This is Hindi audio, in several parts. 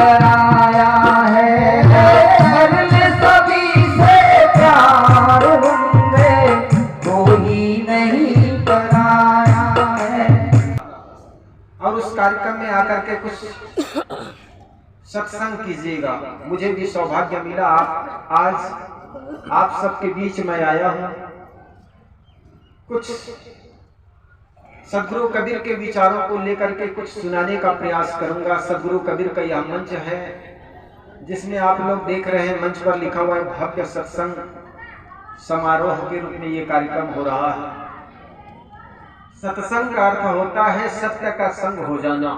कराया है, मरने सभी से प्यार होंगे, कोई नहीं कराया है। और उस कार्यक्रम में आकर के कुछ सत्संग कीजिएगा। मुझे भी सौभाग्य मिला आज आप सबके बीच में आया हूँ। कुछ सदगुरु कबीर के विचारों को लेकर के कुछ सुनाने का प्रयास करूंगा। सदगुरु कबीर का यह मंच है जिसमें आप लोग देख रहे हैं, मंच पर लिखा हुआ है भव्य सत्संग समारोह के रूप में ये कार्यक्रम हो रहा है। सत्संग का अर्थ होता है सत्य का संग हो जाना।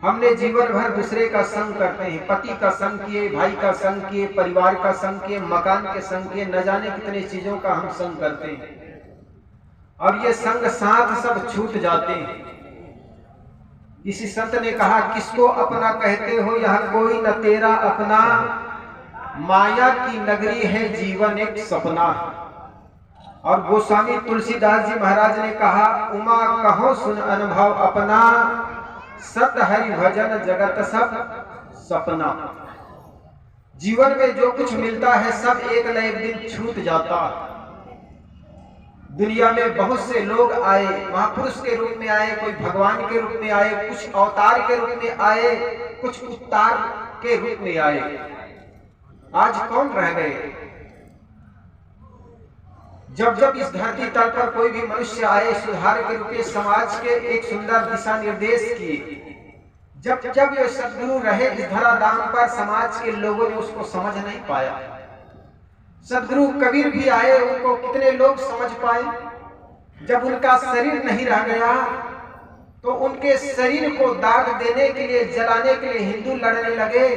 हमने जीवन भर दूसरे का संग करते हैं, पति का संग किए, भाई का संग किए, परिवार का संग किए, मकान के संग किए, न जाने कितने चीजों का हम संग करते हैं और ये संग साथ सब छूट जाते हैं। किसी संत ने कहा, किसको अपना कहते हो, यह कोई न तेरा अपना, माया की नगरी है जीवन एक सपना। और गोस्वामी तुलसीदास जी महाराज ने कहा, उमा कहो सुन अनुभव अपना, सत हरि भजन जगत सब सपना। जीवन में जो कुछ मिलता है सब एक न एक दिन छूट जाता है। दुनिया में बहुत से लोग आए, महापुरुष के रूप में आए, कोई भगवान के रूप में आए, कुछ अवतार के रूप में आए, कुछ उतार के रूप में आए। आज कौन रह गए? जब जब इस धरती तल पर कोई भी मनुष्य आए, सुधार के रूप में समाज के एक सुंदर दिशा निर्देश किए। जब जब ये सदगुरु रहे इस धराधाम पर, समाज के लोगों ने उसको समझ नहीं पाया। सदगुरु कबीर भी आए, उनको कितने लोग समझ पाए? जब उनका शरीर नहीं रह गया तो उनके शरीर को दाग देने के लिए, जलाने के लिए हिंदू लड़ने लगे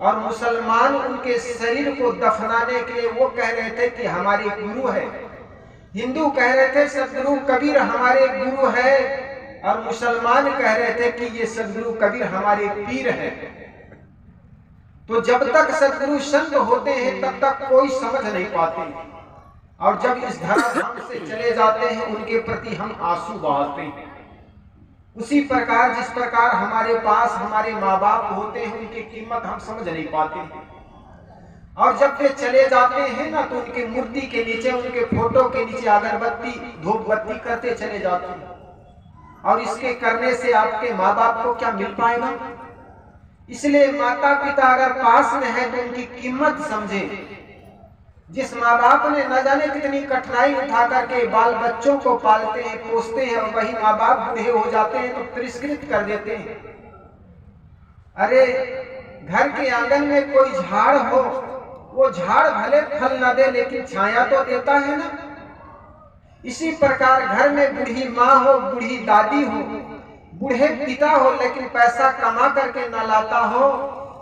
और मुसलमान उनके शरीर को दफनाने के लिए वो कह रहे थे कि हमारे गुरु है। हिंदू कह रहे थे सदगुरु कबीर हमारे गुरु है और मुसलमान कह रहे थे कि ये सदगुरु कबीर हमारे पीर है। तो जब तक सदगुरु संत होते हैं तब तक कोई समझ नहीं पाते और जब इस धराधाम से चले जाते हैं उनके प्रति हम आंसू बहाते हैं। उसी प्रकार जिस प्रकार हमारे पास हमारे माँ बाप होते हैं, उनकी कीमत हम समझ नहीं पाते और जब वे चले जाते हैं ना तो उनकी मूर्ति के नीचे, उनके फोटो के नीचे अगरबत्ती धूप बत्ती करते चले जाते हैं। और इसके करने से आपके माँ बाप को क्या मिल पाएगा? इसलिए माता पिता अगर पास में है तो उनकी कीमत समझे। जिस माँ बाप ने न जाने कितनी कठिनाई उठा करके बाल बच्चों को पालते हैं, पोसते हैं और वही माँ बाप बूढ़े हो जाते हैं तो तिरस्कृत कर देते हैं। अरे घर के आंगन में कोई झाड़ हो, वो झाड़ भले फल न दे लेकिन छाया तो देता है ना। इसी प्रकार घर में बूढ़ी माँ हो, बूढ़ी दादी हो, बूढ़े पिता हो लेकिन पैसा कमा करके न लाता हो,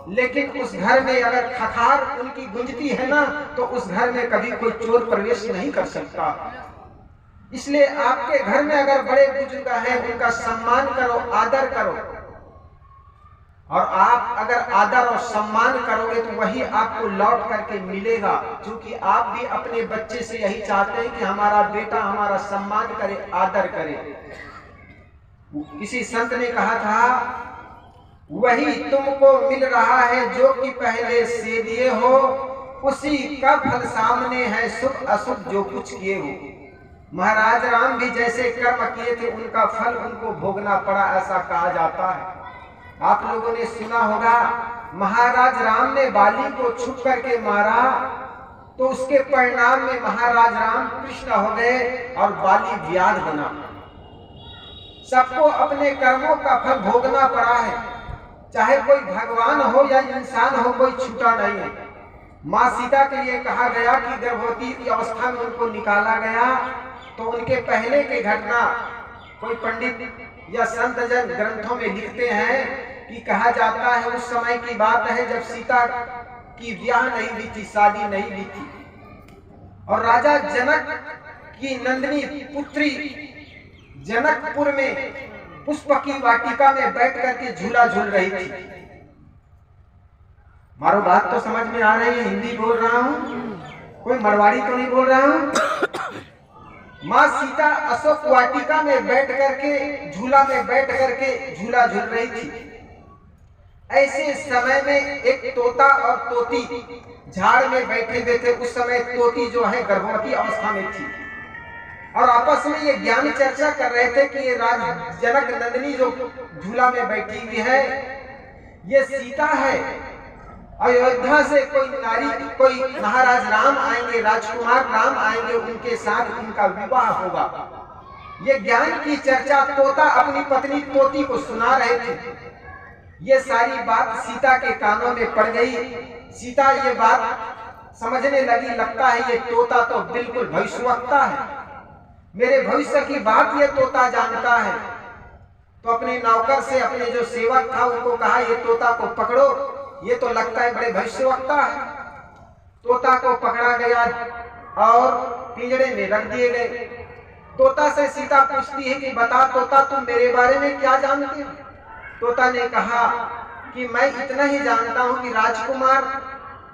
लेकिन उस घर में अगर खखार उनकी गुंजती है ना तो उस घर में कभी कोई चोर प्रवेश नहीं कर सकता। इसलिए आपके घर में अगर बड़े बुजुर्ग हैं उनका सम्मान करो, आदर करो और आप अगर आदर और सम्मान करोगे तो वही आपको लौट करके मिलेगा। क्योंकि आप भी अपने बच्चे से यही चाहते हैं कि हमारा बेटा हमारा सम्मान करे, आदर करे। किसी संत ने कहा था, वही तुमको मिल रहा है जो कि पहले से दिए हो, उसी का फल सामने है सुख असुख जो कुछ किए हो। महाराज राम भी जैसे कर्म किए थे उनका फल उनको भोगना पड़ा, ऐसा कहा जाता है। आप लोगों ने सुना होगा महाराज राम ने बाली को छुप करके मारा तो उसके परिणाम में महाराज राम कृष्ण हो गए और बाली व्याध बना। सबको अपने कर्मों का फल भोगना पड़ा है, चाहे कोई भगवान हो या इंसान हो, कोई छूटा नहीं है। माँ सीता के लिए कहा गया कि गर्भवती की अवस्था में उनको निकाला गया तो उनके पहले की घटना कोई पंडित या संत जन ग्रंथों में लिखते हैं कि कहा जाता है उस समय की बात है जब सीता की ब्याह नहीं हुई थी, शादी नहीं हुई थी और राजा जनक की नंदिनी पुत्री जनकपुर में पुष्प की वाटिका में बैठ करके झूला झूल रही थी। मारो बात तो समझ में आ रही है, हिंदी बोल रहा हूँ, कोई मरवाड़ी तो नहीं बोल रहा हूँ। माँ सीता अशोक वाटिका में बैठ करके झूला में बैठ करके झूला झूल रही थी। ऐसे समय में एक तोता और तोती झाड़ में बैठे हुए थे। उस समय तोती जो है गर्भवती अवस्था में थी और आपस में ये ज्ञान चर्चा कर रहे थे कि ये राज जनक नंदिनी जो झूला में बैठी हुई है ये सीता है। अयोध्या से कोई महाराज राम आएंगे, राजकुमार राम आएंगे, उनके साथ इनका विवाह होगा। ये ज्ञान की चर्चा तोता अपनी पत्नी तोती को सुना रहे थे। ये सारी बात सीता के कानों में पड़ गई। सीता ये बात समझने लगी, लगता है ये तोता तो बिल्कुल भविष्यवक्ता है, मेरे भविष्य की बात ये तोता जानता है। तो अपने नौकर से, अपने जो सेवक था उनको कहा ये तोता को पकड़ो, ये तो लगता है बड़े भविष्यवक्ता है। तोता को पकड़ा गया और पिंजरे में रख दिए गए। तोता से सीता पूछती है कि बता तोता, तुम मेरे बारे में क्या जानते हो? तोता ने कहा कि मैं इतना ही जानता हूं कि राजकुमार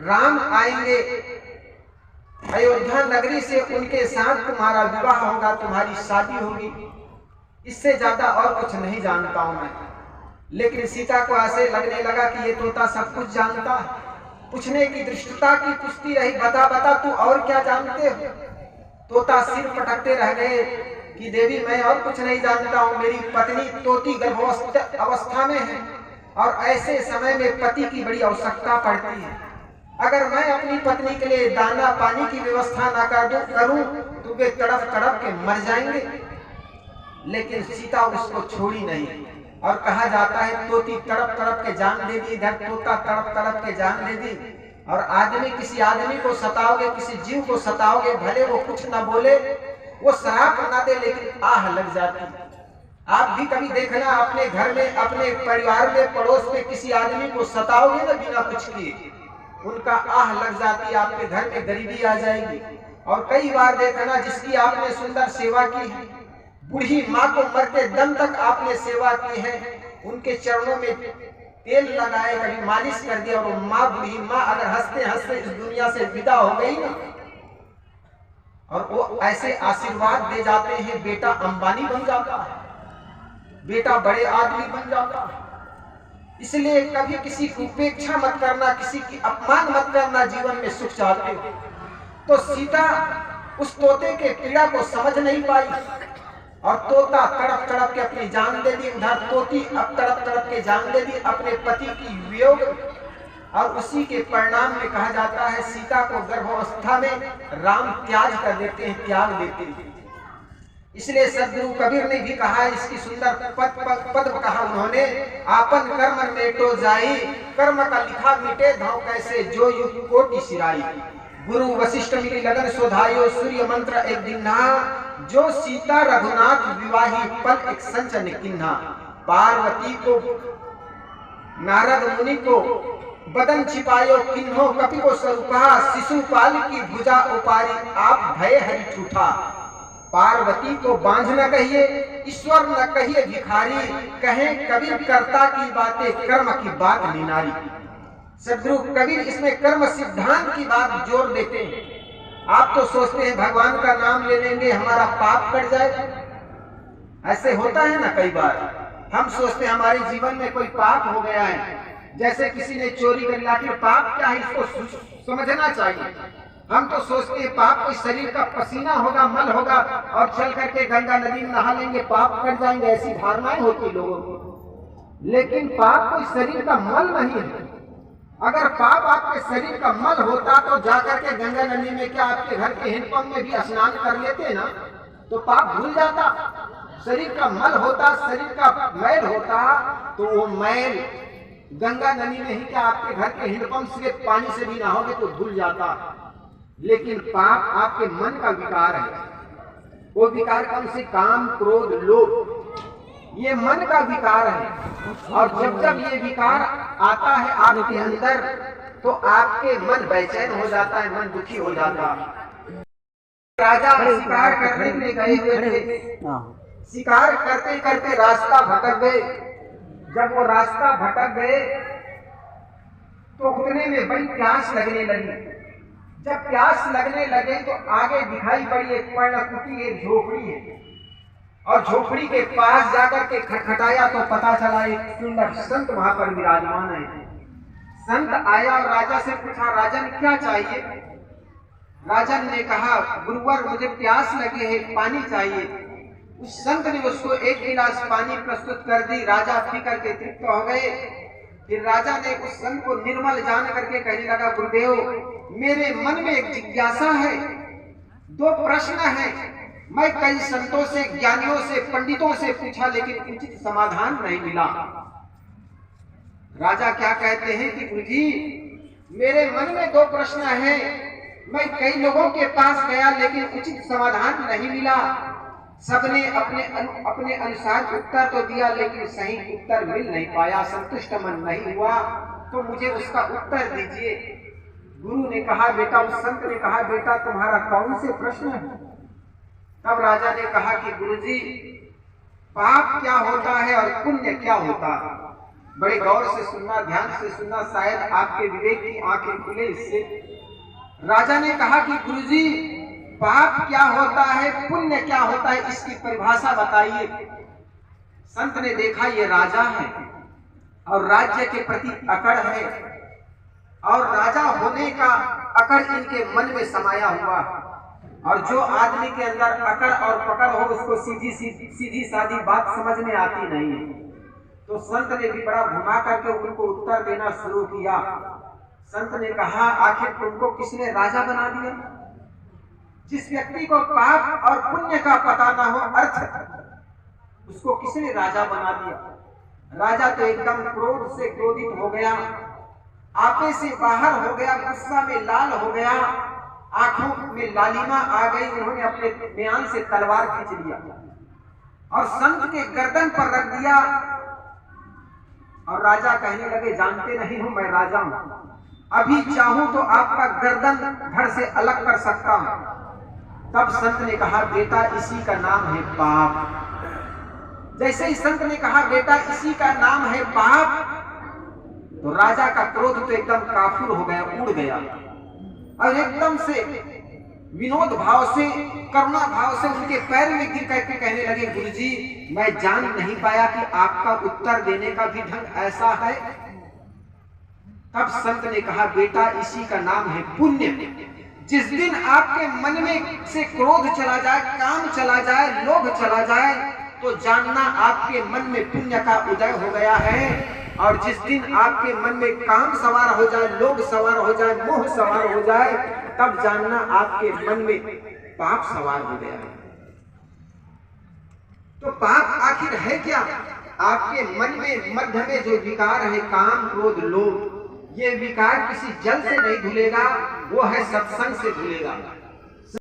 राम आएंगे अयोध्या नगरी से, उनके साथ तुम्हारा विवाह होगा, तुम्हारी शादी होगी। इससे ज्यादा और कुछ नहीं जानता हूं मैं। लेकिन सीता को ऐसे लगने लगा कि ये तोता सब कुछ जानता है। पूछने की दृष्टता की पूछती रही, बता बता तू और क्या जानते हो? तोता सिर पटकते रह गए कि देवी मैं और कुछ नहीं जानता हूँ, मेरी पत्नी तोती गर्भावस्था अवस्था में है और ऐसे समय में पति की बड़ी आवश्यकता पड़ती है। अगर मैं अपनी पत्नी के लिए दाना पानी की व्यवस्था ना करूं तो वे तड़प तड़प के मर जाएंगे। लेकिन सीता उसको छोड़ी नहीं और कहा जाता है तोती तड़प तड़प के जान दे दी, इधर तोता तड़प तड़प के जान दे दी। और आदमी किसी आदमी को सताओगे, किसी जीव को सताओगे, भले वो कुछ ना बोले, वो शराब ना दे, लेकिन आह लग जाती। आप भी कभी देखना अपने घर में, अपने परिवार में, पड़ोस में किसी आदमी को सताओगे ना बिना कुछ किए, उनका आह लग जाती, आपके घर में गरीबी आ जाएगी। और कई बार देखना जिसकी आपने सुंदर सेवा की है, बूढ़ी माँ को मरते दम तक आपने सेवा की है, उनके चरणों में तेल लगाए, कभी मालिश कर दिया, और माँ बूढ़ी माँ अगर हंसते हंसते इस दुनिया से विदा हो गई ना, और वो ऐसे आशीर्वाद दे जाते हैं, बेटा अंबानी बन जाता है, बेटा बड़े आदमी बन जाता है। इसलिए कभी किसी की उपेक्षा मत करना, किसी की अपमान मत करना, जीवन में सुख चाहते हो। तो सीता उस तोते के पीड़ा को समझ नहीं पाई और तोता तड़प तड़प के अपनी जान दे दी, उधर तोती अब तड़प तड़प के जान दे दी अपने पति की वियोग। और उसी के परिणाम में कहा जाता है सीता को गर्भावस्था में राम त्याग कर देते हैं, त्याग देते हैं। इसलिए सदगुरु कबीर ने भी कहा, इसकी सुंदर पद कहा उन्होंने, आपन कर्म मेटो जाई, कर्म का लिखा मिटे धाव कैसे, जो युग कोटि सिराई। गुरु वशिष्ठ मिली लगन सोधायो, सूर्य मंत्र एक दिन्हा, जो सीता रघुनाथ विवाही पल एक संचन किन्हा। पार्वती को नारद मुनि को बदन छिपायो किन्हो, कपि को स्वरूपा, शिशुपाल की भुजा उपारी, आप भय हरि ठूठा। पार्वती को बांझ न कहिए, ईश्वर न कहिए भिखारी, कहें कबीर कर्ता की बातें, कर्म की बात निनारी। सदगुरु कबीर इसमें कर्म सिद्धांत की बात जोर देते हैं। आप तो सोचते हैं भगवान का नाम ले लेंगे हमारा पाप कट जाएगा, ऐसे होता है ना। कई बार हम सोचते हैं हमारे जीवन में कोई पाप हो गया है, जैसे किसी ने चोरी कर लिया, कि पाप क्या है इसको समझना चाहिए। हम तो सोचते हैं पाप कोई शरीर का पसीना होगा, मल होगा, और चल करके गंगा नदी में नहा लेंगे पाप कट जाएंगे, ऐसी धारणाएं होती लोगों को। लेकिन पाप कोई शरीर का मल नहीं है। अगर पाप आपके शरीर का मल होता तो जाकर के गंगा नदी में, क्या आपके घर के हैंडपंप में भी स्नान कर लेते ना, तो पाप भूल जाता। शरीर का मल होता, शरीर का मैल होता, तो वो मैल गंगा नदी में ही, क्या आपके घर के हैंडपंप से पानी से भी नहाओगे तो धुल जाता। लेकिन पाप आपके मन का विकार है। वो विकार कौन से? काम, क्रोध, लोभ, ये मन का विकार है। और जब जब ये विकार आता है आपके अंदर, तो आपके मन बेचैन हो जाता है, मन दुखी हो जाता है। राजा शिकार करने के लिए गए हुए थे, शिकार करते करते रास्ता भटक गए। जब वो रास्ता भटक गए तो उतने में बड़ी प्यास लगने लगी। जब प्यास लगने लगे तो आगे दिखाई पड़ी एक पर्णकुटी, एक झोपड़ी है। और झोपड़ी के पास जाकर के खटखटाया तो पता चला एक सुंदर संत वहां पर विराजमान है। संत आया और राजा से पूछा, राजन क्या चाहिए? राजन ने कहा, गुरुवर मुझे प्यास लगी है, पानी चाहिए। उस संत ने उसको एक गिलास पानी प्रस्तुत कर दी। राजा पी करके तृप्त हो गए। फिर राजा ने उस संत को निर्मल जान करके कहने लगा, गुरुदेव मेरे मन में एक जिज्ञासा है, 2 प्रश्न है। मैं कई संतों से, ज्ञानियों से, पंडितों से पूछा लेकिन उचित समाधान नहीं मिला। राजा क्या कहते हैं कि गुरुजी मेरे मन में 2 प्रश्न है। मैं कई लोगों के पास गया लेकिन उचित समाधान नहीं मिला। सबने अपने अनुसार उत्तर तो दिया लेकिन सही उत्तर मिल नहीं पाया, संतुष्ट मन नहीं हुआ, तो मुझे उसका उत्तर दीजिए। गुरु ने कहा, बेटा, उस संत ने कहा, बेटा तुम्हारा कौन से प्रश्न है? तब राजा ने कहा कि गुरुजी पाप क्या होता है और पुण्य क्या होता है? बड़े गौर से सुनना, ध्यान से सुनना, शायद आपके विवेक की आंखें खुले इससे। राजा ने कहा कि गुरुजी पाप क्या होता है, पुण्य क्या होता है, इसकी परिभाषा बताइए। संत ने देखा ये राजा है और राज्य के प्रति अकड़ है और राजा होने का अकड़ इनके मन में समाया हुआ। और जो आदमी के अंदर अकड़ और पकड़ हो उसको सीधी सादी बात समझ में आती नहीं है। तो संत ने भी बड़ा घुमा करके उनको उत्तर देना शुरू किया। संत ने कहा, आखिर तुमको किसने राजा बना दिया? जिस व्यक्ति को पाप और पुण्य का पता ना हो, अर्थ, उसको किसने राजा बना दिया? राजा तो एकदम क्रोध से क्रोधित हो गया, आपे से बाहर हो गया, गुस्सा में लाल हो गया, आंखों में लालिमा आ गई। उन्होंने अपने म्यान से तलवार खींच लिया और संत के गर्दन पर रख दिया। और राजा कहने लगे, जानते नहीं हो मैं राजा हूं, अभी चाहूं तो आपका गर्दन धड़ से अलग कर सकता हूं। तब संत ने कहा, बेटा इसी का नाम है पाप। जैसे ही संत ने कहा बेटा इसी का नाम है पाप, तो राजा का क्रोध तो एकदम काफुर हो गया, उड़ गया और एकदम से विनोद भाव से, करुणा भाव से उनके पैर में गिर करके कहने लगे, गुरुजी मैं जान नहीं पाया कि आपका उत्तर देने का भी ढंग ऐसा है। तब संत ने कहा, बेटा इसी का नाम है पुण्य। जिस दिन आपके मन में से क्रोध चला जाए, काम चला जाए, लोभ चला जाए, तो जानना आपके मन में पुण्य का उदय हो गया है। और जिस दिन आपके मन में काम सवार हो जाए, लोभ सवार हो जाए, मोह सवार हो जाए, तब जानना आपके मन में पाप सवार हो गया है। तो पाप आखिर है क्या? आपके मन में मध्य में जो विकार है, काम, क्रोध, लोभ, ये विकार किसी जल से नहीं धुलेगा, वो है सत्संग से धुलेगा।